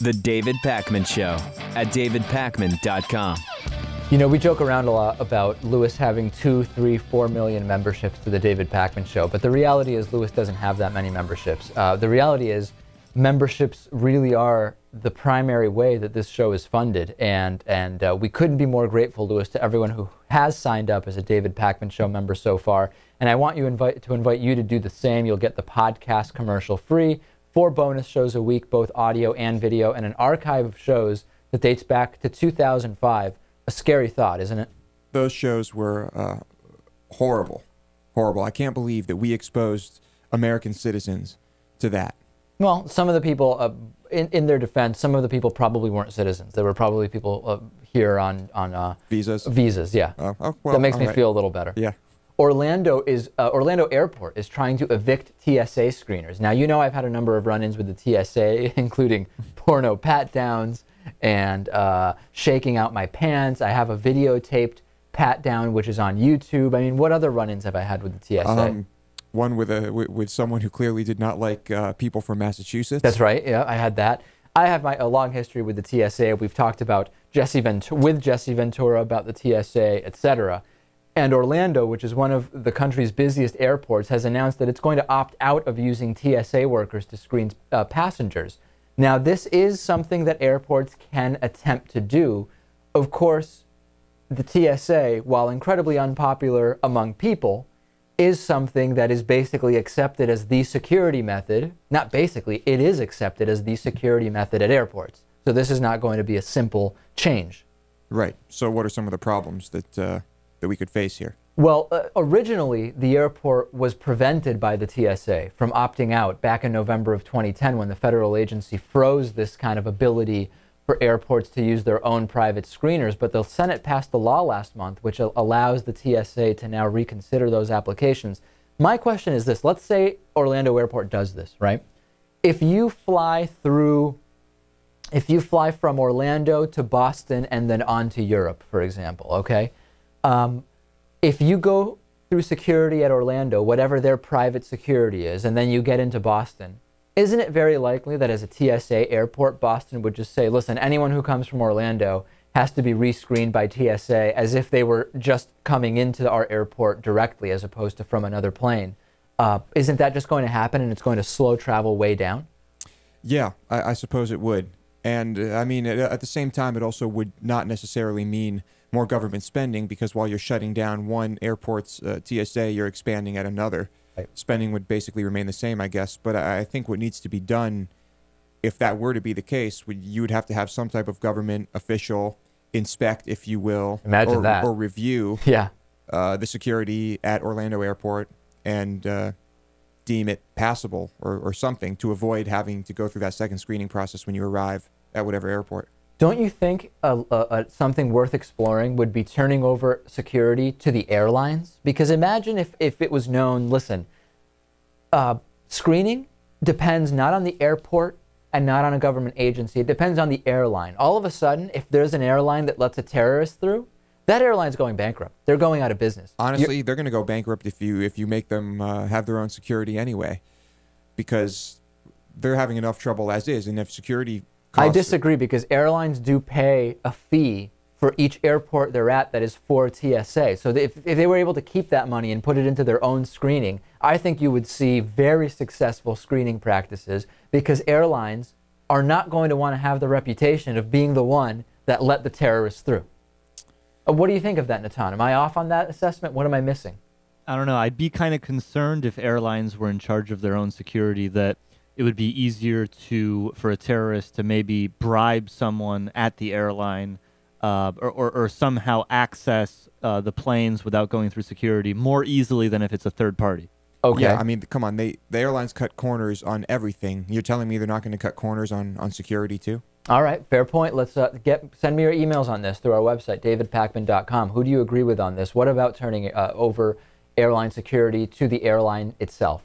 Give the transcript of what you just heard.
The David Pakman Show at davidpakman.com. You know, we joke around a lot about Lewis having 2, 3, 4 million memberships to the David Pakman Show, but the reality is Lewis doesn't have that many memberships. The reality is memberships really are the primary way that this show is funded, and we couldn't be more grateful, Lewis, to everyone who has signed up as a David Pakman Show member so far, and I want to invite you to do the same. You'll get the podcast commercial free, 4 bonus shows a week, both audio and video, and an archive of shows that dates back to 2005. A scary thought, isn't it? Those shows were horrible. Horrible. I can't believe that we exposed American citizens to that. Well, some of the people, in their defense, some of the people probably weren't citizens. There were probably people here on visas. Visas, yeah. Well, that makes me right. feel a little better. Yeah. Orlando Airport is trying to evict TSA screeners. Now, you know I've had a number of run-ins with the TSA, including porno pat-downs and shaking out my pants. I have a videotaped pat-down, which is on YouTube. I mean, what other run-ins have I had with the TSA? One with someone who clearly did not like people from Massachusetts. That's right. Yeah, I had that. I have a long history with the TSA. We've talked about Jesse Ventura about the TSA, etc. And Orlando, which is one of the country's busiest airports, has announced that it's going to opt out of using TSA workers to screen passengers. Now, this is something that airports can attempt to do. Of course, the TSA, while incredibly unpopular among people, is something that is basically accepted as the security method. Not basically, it is accepted as the security method at airports. So this is not going to be a simple change. Right. So what are some of the problems that we could face here? Well, originally, the airport was prevented by the TSA from opting out back in November of 2010 when the federal agency froze this kind of ability for airports to use their own private screeners. But the Senate passed the law last month, which allows the TSA to now reconsider those applications. My question is this. Let's say Orlando Airport does this, right? If you fly from Orlando to Boston and then on to Europe, for example, okay? If you go through security at Orlando, whatever their private security is, and then you get into Boston, isn't it very likely that as a TSA airport, Boston would just say, listen, anyone who comes from Orlando has to be rescreened by TSA as if they were just coming into our airport directly as opposed to from another plane? Isn't that just going to happen and it's going to slow travel way down? Yeah, I suppose it would. And I mean, at the same time, it also would not necessarily mean more government spending, because while you're shutting down one airport's TSA, you're expanding at another. Right. Spending would basically remain the same, I guess. But I think what needs to be done, if that were to be the case, you would have to have some type of government official inspect, if you will, or review the security at Orlando Airport and deem it passable or something to avoid having to go through that second screening process when you arrive at whatever airport. Don't you think something worth exploring would be turning over security to the airlines? Because imagine if it was known, listen, screening depends not on the airport and not on a government agency. It depends on the airline. All of a sudden, if there's an airline that lets a terrorist through, that airline's going bankrupt. They're going out of business. Honestly, they're going to go bankrupt if you make them have their own security anyway, because they're having enough trouble as is, and if security I disagree, because airlines do pay a fee for each airport they're at that is for TSA. So if they were able to keep that money and put it into their own screening, I think you would see very successful screening practices, because airlines are not going to want to have the reputation of being the one that let the terrorists through. What do you think of that, Natan? Am I off on that assessment? What am I missing? I don't know. I'd be kind of concerned if airlines were in charge of their own security, that it would be easier for a terrorist to maybe bribe someone at the airline or somehow access the planes without going through security more easily than if it's a third party. Okay. Yeah, I mean, come on. The airlines cut corners on everything. You're telling me they're not going to cut corners on security too? All right, fair point. Let's send me your emails on this through our website, davidpakman.com. Who do you agree with on this? What about turning over airline security to the airline itself?